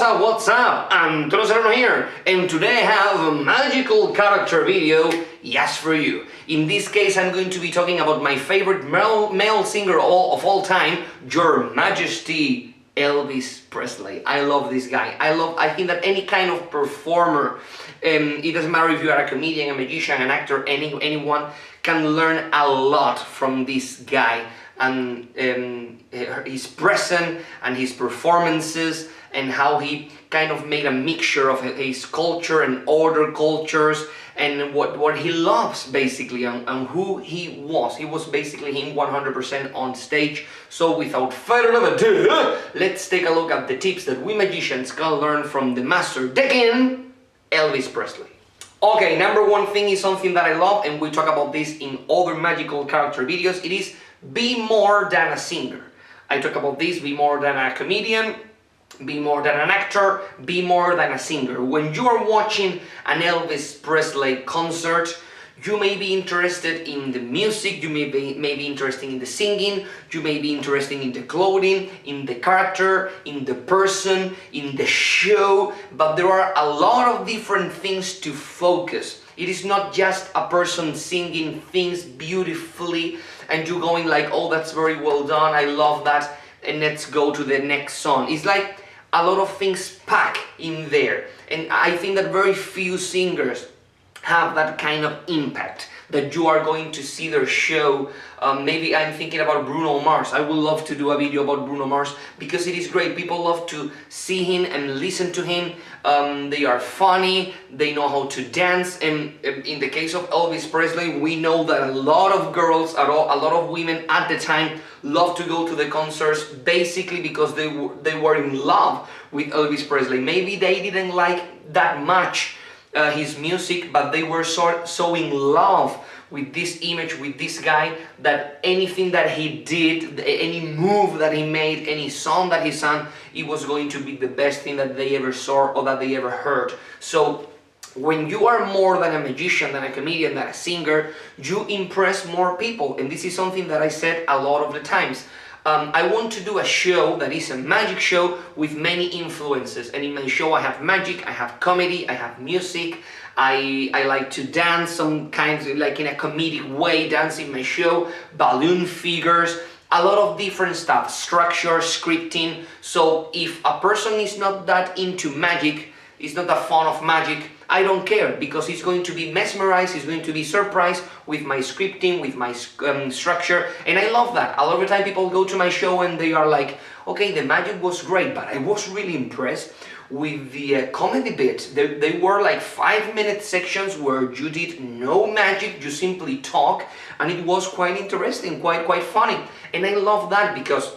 What's up? AND-TONIO here, and today I have a magical character video just for you. In this case, I'm going to be talking about my favorite male singer of all time, Your Majesty Elvis Presley. I love this guy. I think that any kind of performer, it doesn't matter if you are a comedian, a magician, an actor, anyone can learn a lot from this guy and his presence and his performances and how he kind of made a mixture of his culture and other cultures and what he loves basically and who he was. He was basically him 100% on stage. So without further ado, let's take a look at the tips that we magicians can learn from the master again, Elvis Presley. Okay, number one thing is something that I love, and we talk about this in other magical character videos. It is be more than a singer. I talk about this, be more than a comedian, be more than an actor, be more than a singer. When you are watching an Elvis Presley concert, you may be interested in the music, you may be interested in the singing, you may be interested in the clothing, in the character, in the person, in the show, but there are a lot of different things to focus. It is not just a person singing things beautifully and you going like, oh, that's very well done, I love that, and let's go to the next song. It's like a lot of things packed in there, and I think that very few singers have that kind of impact that you are going to see their show. Maybe I'm thinking about Bruno Mars. I would love to do a video about Bruno Mars because it is great. People love to see him and listen to him. They are funny, they know how to dance, and in the case of Elvis Presley, we know that a lot of girls, a lot of women at the time love to go to the concerts basically because they were in love with Elvis Presley. Maybe they didn't like that much his music, but they were so in love with this image, with this guy, that anything that he did, any move that he made, any song that he sang, it was going to be the best thing that they ever saw or that they ever heard. So when you are more than a magician, than a comedian, than a singer, you impress more people, and this is something that I said a lot of the times. I want to do a show that is a magic show with many influences, and in my show I have magic, I have comedy, I have music, I like to dance some kinds of, like in a comedic way, dance in my show, balloon figures, a lot of different stuff, structure, scripting. So if a person is not that into magic, is not a fan of magic, I don't care, because he's going to be mesmerized, he's going to be surprised with my scripting, with my structure, and I love that. A lot of the time people go to my show and they are like, okay, the magic was great, but I was really impressed with the comedy bit. They were like 5-minute sections where you did no magic, you simply talk, and it was quite interesting, quite funny. And I love that, because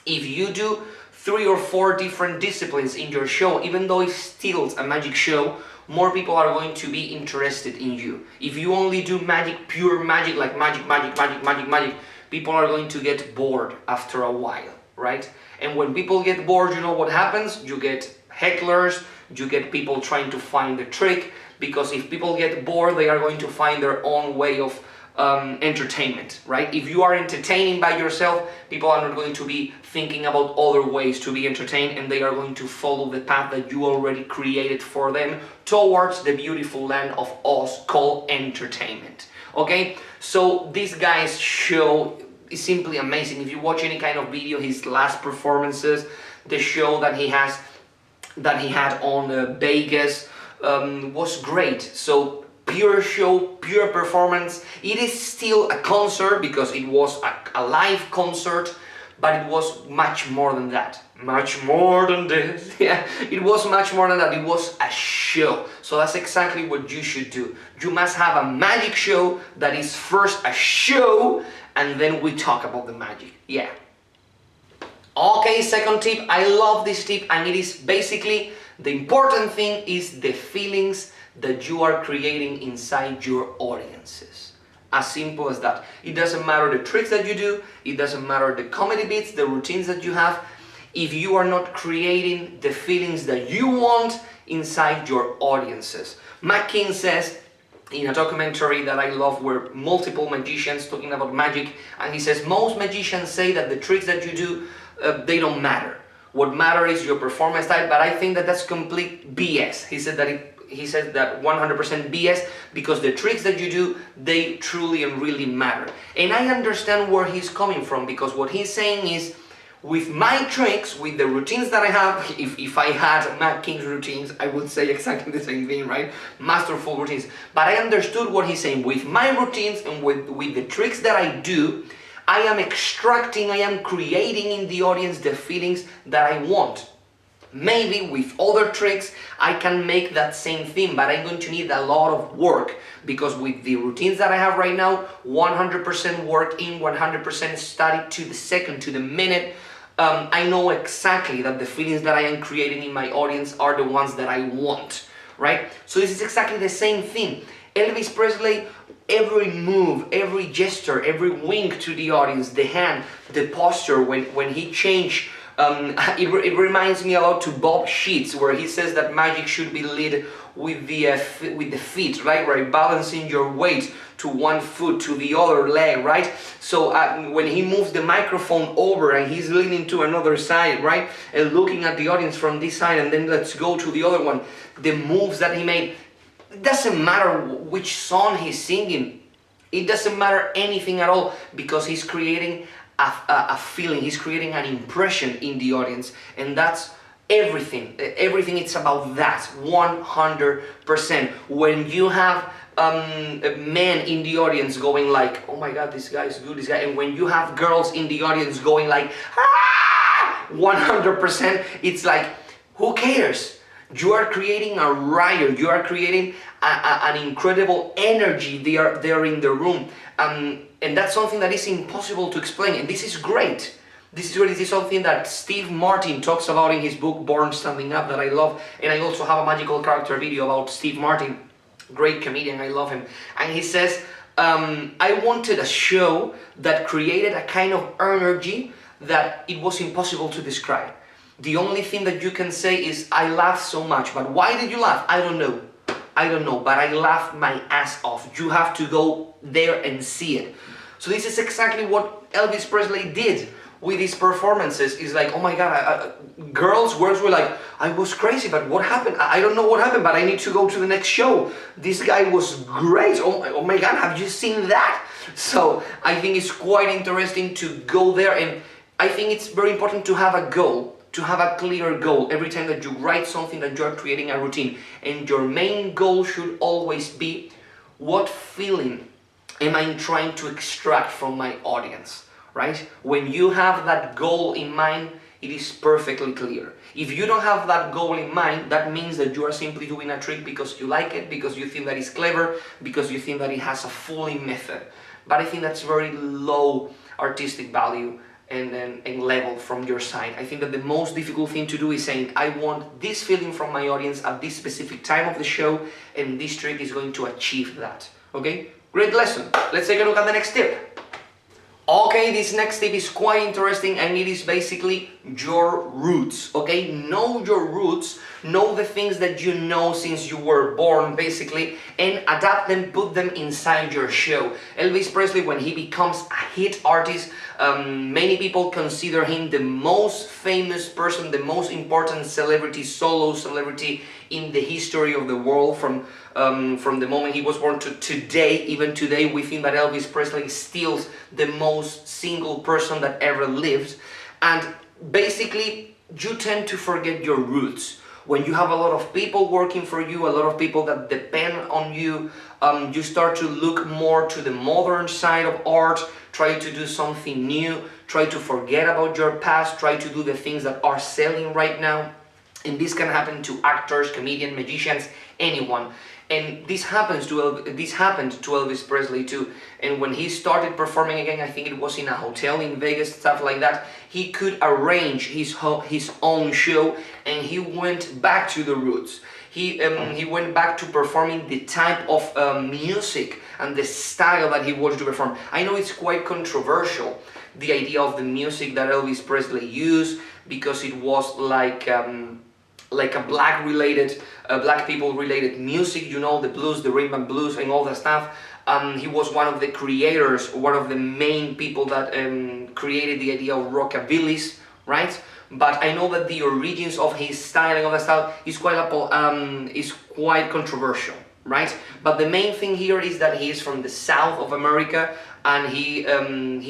if you do 3 or 4 different disciplines in your show, even though it's still a magic show, more people are going to be interested in you. If you only do magic, pure magic, like magic, people are going to get bored after a while, right? And when people get bored, you know what happens? You get hecklers, you get people trying to find the trick, because if people get bored, they are going to find their own way of entertainment, right? If you are entertaining by yourself, people are not going to be thinking about other ways to be entertained, and they are going to follow the path that you already created for them towards the beautiful land of Oz called entertainment. Okay, so this guy's show is simply amazing. If you watch any kind of video, his last performances, the show that he had on Vegas was great. So pure show, pure performance. It is still a concert because it was a live concert, but it was much more than that. Much more than this. Yeah, it was much more than that. It was a show. So that's exactly what you should do. You must have a magic show that is first a show, and then we talk about the magic. Yeah. Okay, second tip. I love this tip, and it is basically the important thing is the feelings that you are creating inside your audiences. As simple as that. It doesn't matter the tricks that you do, it doesn't matter the comedy bits, the routines that you have, if you are not creating the feelings that you want inside your audiences. Matt King says in a documentary that I love, where multiple magicians talking about magic, and he says most magicians say that the tricks that you do, they don't matter. What matters is your performance style, but I think that that's complete BS. He said that 100% BS, because the tricks that you do, they truly and really matter. And I understand where he's coming from, because what he's saying is, with my tricks, with the routines that I have, if I had Matt King's routines, I would say exactly the same thing, right? Masterful routines. But I understood what he's saying. With my routines and with the tricks that I do, I am extracting, I am creating in the audience the feelings that I want. Maybe with other tricks I can make that same thing, but I'm going to need a lot of work, because with the routines that I have right now, 100% work in, 100% study to the second, to the minute. I know exactly that the feelings that I am creating in my audience are the ones that I want, right? So this is exactly the same thing. Elvis Presley, every move, every gesture, every wink to the audience, the hand, the posture, when he changed, it reminds me a lot to Bob Sheets, where he says that magic should be led with the feet, right? Right, balancing your weight to one foot, to the other leg, right? So when he moves the microphone over and he's leaning to another side, right, and looking at the audience from this side, and then let's go to the other one, the moves that he made, it doesn't matter which song he's singing, it doesn't matter anything at all, because he's creating a feeling, he's creating an impression in the audience, and that's everything. Everything, it's about that, 100%. When you have men in the audience going like, oh my god, this guy is good, this guy, and when you have girls in the audience going like, ah, 100%, it's like, who cares? You are creating a riot, you are creating an incredible energy there in the room. And that's something that is impossible to explain, and this is great. This is something that Steve Martin talks about in his book Born Standing Up, that I love, and I also have a magical character video about Steve Martin, great comedian, I love him. And he says, I wanted a show that created a kind of energy that it was impossible to describe. The only thing that you can say is, I laughed so much. But why did you laugh? I don't know. But I laughed my ass off. You have to go there and see it. So this is exactly what Elvis Presley did with his performances. It's like, oh my god, girls' words were like, I was crazy, but what happened? I don't know what happened, but I need to go to the next show. This guy was great. Oh my god, have you seen that? So I think it's quite interesting to go there, and I think it's very important to have a goal. To have a clear goal every time that you write something, that you are creating a routine, and your main goal should always be, what feeling am I trying to extract from my audience, right? When you have that goal in mind, it is perfectly clear. If you don't have that goal in mind, that means that you are simply doing a trick because you like it, because you think that it's clever, because you think that it has a fully method. But I think that's very low artistic value and level from your side. I think that the most difficult thing to do is saying, I want this feeling from my audience at this specific time of the show, and this trick is going to achieve that. Okay? Great lesson. Let's take a look at the next tip. Okay, this next tip is quite interesting, and it is basically your roots, okay? Know your roots, know the things that you know since you were born, basically, and adapt them, put them inside your show. Elvis Presley, when he becomes a hit artist, many people consider him the most famous person, the most important celebrity, solo celebrity in the history of the world, from the moment he was born to today. Even today, we think that Elvis Presley is still the most single person that ever lived. And basically, you tend to forget your roots. When you have a lot of people working for you, a lot of people that depend on you, you start to look more to the modern side of art, try to do something new, try to forget about your past, try to do the things that are selling right now. And this can happen to actors, comedians, magicians, anyone. And this happened to Elvis Presley too. And when he started performing again, I think it was in a hotel in Vegas, stuff like that, he could arrange his own show, and he went back to the roots. He went back to performing the type of music and the style that he wanted to perform. I know it's quite controversial, the idea of the music that Elvis Presley used, because it was like a black people related music, you know, the blues, the rhythm and blues and all that stuff. He was one of the creators, one of the main people that created the idea of rockabillys, right? but I know that the origins of his styling of the style is quite controversial, right? But the main thing here is that he is from the south of America, and he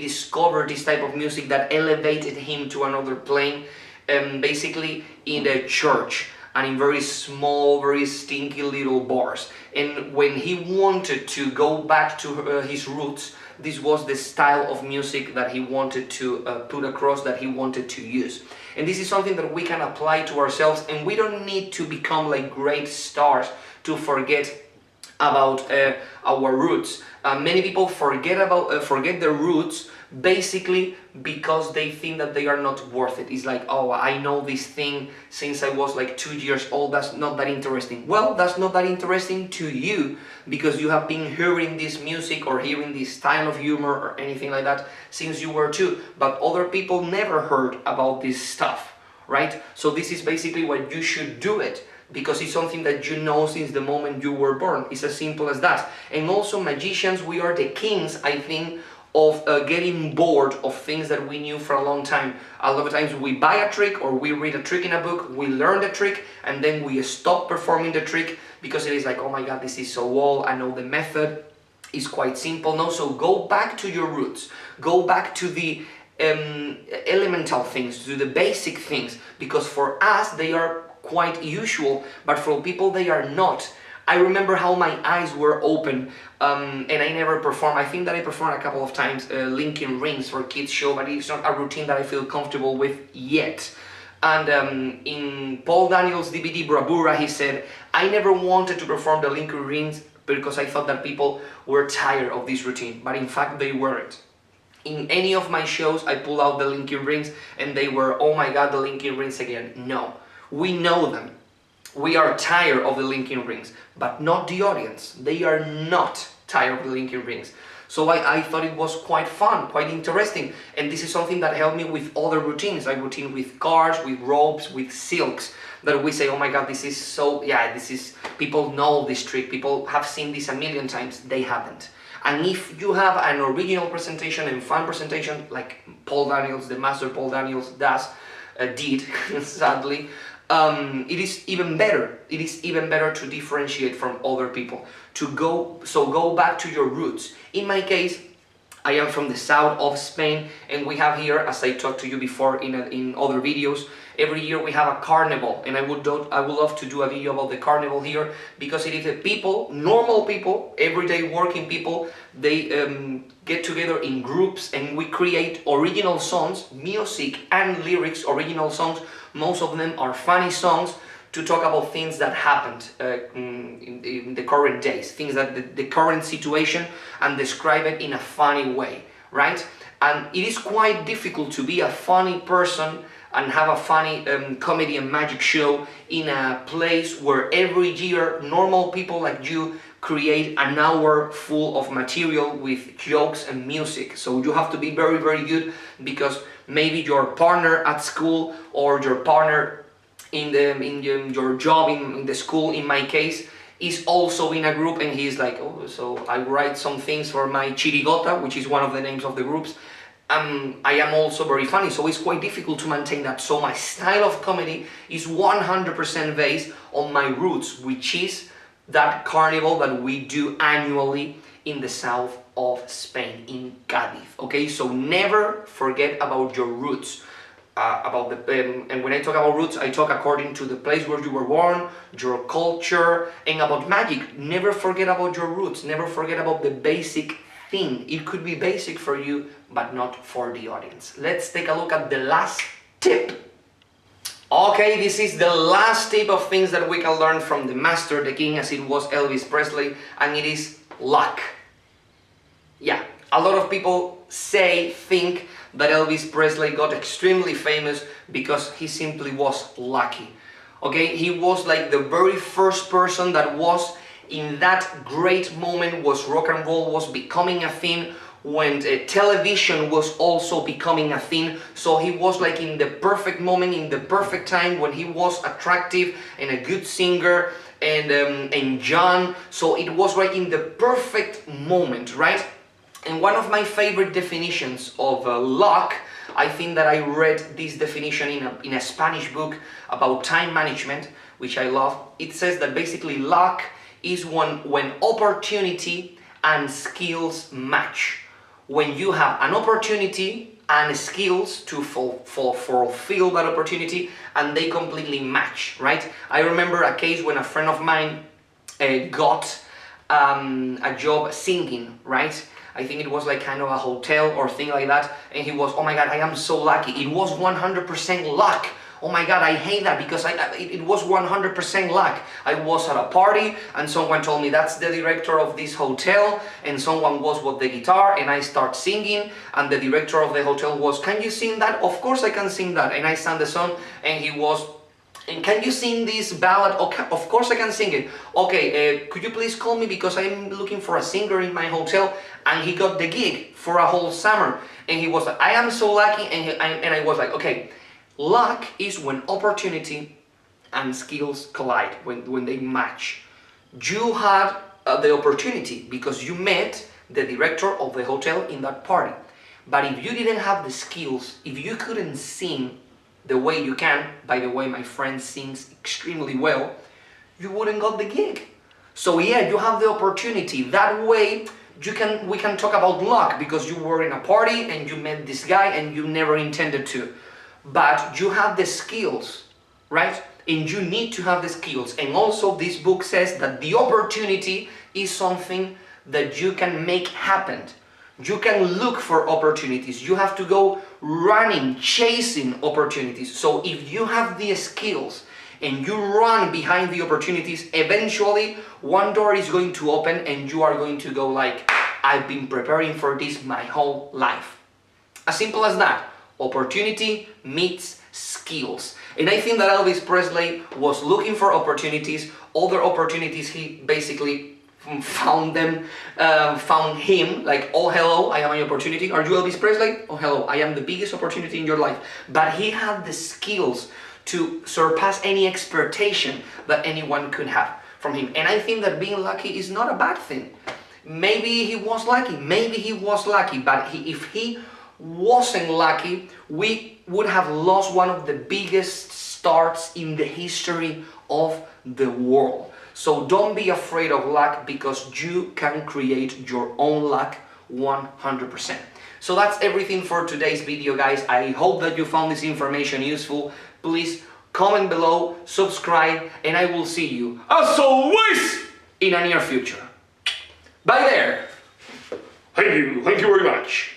discovered this type of music that elevated him to another plane, basically in a church and in very small, very stinky little bars. And when he wanted to go back to his roots, this was the style of music that he wanted to put across, that he wanted to use. And this is something that we can apply to ourselves, and we don't need to become like great stars to forget about our roots. Many people forget their roots basically because they think that they are not worth it. It's like, oh, I know this thing since I was like 2 years old, that's not that interesting. Well, that's not that interesting to you because you have been hearing this music or hearing this style of humor or anything like that since you were 2, but other people never heard about this stuff, right? So this is basically why you should do it, because it's something that you know since the moment you were born. It's as simple as that. And also magicians, we are the kings, I think, of getting bored of things that we knew for a long time. A lot of times we buy a trick or we read a trick in a book, we learn the trick, and then we stop performing the trick because it is like, oh my god, this is so old, I know the method, it's quite simple. No, so go back to your roots, go back to the elemental things, to the basic things, because for us they are quite usual, but for people they are not. I remember how my eyes were open, and I never performed. I think that I performed a couple of times linking rings for kids show, but it's not a routine that I feel comfortable with yet. And in Paul Daniels' DVD Bravura, he said, I never wanted to perform the linking rings because I thought that people were tired of this routine, but in fact they weren't. In any of my shows, I pull out the linking rings and they were, oh my god, the linking rings again. No, we know them. We are tired of the linking rings, but not the audience. They are not tired of the linking rings. So I thought it was quite fun, quite interesting. And this is something that helped me with other routines. I routine with cards, with ropes, with silks, that we say, oh my god, this is so, yeah, this is, people know this trick, people have seen this a million times, they haven't. And if you have an original presentation and fun presentation, like Paul Daniels, the master Paul Daniels did, sadly, it is even better. It is even better to differentiate from other people. Go back to your roots. In my case, I am from the south of Spain, and we have here, as I talked to you before in other videos, every year we have a carnival, and I would love to do a video about the carnival here, because it is the people, normal people, everyday working people, they get together in groups and we create original songs, music and lyrics, original songs. Most of them are funny songs to talk about things that happened in the current days, things that the current situation, and describe it in a funny way, right? And it is quite difficult to be a funny person and have a funny comedy and magic show in a place where every year normal people like you create an hour full of material with jokes and music. So you have to be very, very good, because maybe your partner at school or your partner in your job in the school, in my case, is also in a group, and he's like, oh, so I write some things for my chirigota, which is one of the names of the groups. I am also very funny, so it's quite difficult to maintain that. So my style of comedy is 100% based on my roots, which is that carnival that we do annually in the south of Spain, in Cádiz. Okay, so never forget about your roots. And when I talk about roots, I talk according to the place where you were born, your culture, and about magic. Never forget about your roots. Never forget about the basic thing. It could be basic for you, but not for the audience. Let's take a look at the last tip. Okay, this is the last tip of things that we can learn from the master, the king, as it was Elvis Presley, and it is luck. Yeah, a lot of people think that Elvis Presley got extremely famous because he simply was lucky. Okay, he was like the very first person that was in that great moment was rock and roll was becoming a thing, when television was also becoming a thing. So he was like in the perfect moment, in the perfect time, when he was attractive and a good singer and young. So it was like in the perfect moment, right? And one of my favorite definitions of luck, I think that I read this definition in a Spanish book about time management, which I love. It says that basically luck is when opportunity and skills match. When you have an opportunity and skills to fulfill that opportunity and they completely match, right? I remember a case when a friend of mine got a job singing, right? I think it was like kind of a hotel or thing like that, and he was, oh my god, I am so lucky. It was 100% luck. Oh my god, I hate that because it was 100% luck. I was at a party and someone told me that's the director of this hotel, and someone was with the guitar and I start singing and the director of the hotel was, can you sing that? Of course I can sing that. And I sang the song and he was, and can you sing this ballad? Okay, of course I can sing it. Okay, could you please call me because I'm looking for a singer in my hotel. And he got the gig for a whole summer. And he was like, I am so lucky. And I was like, okay, luck is when opportunity and skills collide, when they match. You had the opportunity because you met the director of the hotel in that party. But if you didn't have the skills, if you couldn't sing the way you can, by the way, my friend sings extremely well, you wouldn't got the gig. So yeah, you have the opportunity. That way, we can talk about luck because you were in a party and you met this guy and you never intended to. But you have the skills, right? And you need to have the skills. And also this book says that the opportunity is something that you can make happen. You can look for opportunities. You have to go running, chasing opportunities. So if you have the skills and you run behind the opportunities, eventually one door is going to open and you are going to go like, I've been preparing for this my whole life. As simple as that. Opportunity meets skills. And I think that Elvis Presley was looking for opportunities. Other opportunities, he basically found them, found him, like, oh hello, I am an opportunity. Are you Elvis Presley? Oh hello, I am the biggest opportunity in your life. But he had the skills to surpass any expectation that anyone could have from him. And I think that being lucky is not a bad thing. Maybe he was lucky, but if he wasn't lucky, we would have lost one of the biggest starts in the history of the world. So don't be afraid of luck because you can create your own luck 100%. So that's everything for today's video, guys. I hope that you found this information useful. Please comment below, subscribe, and I will see you, as always, in a near future. Bye there. Thank you very much.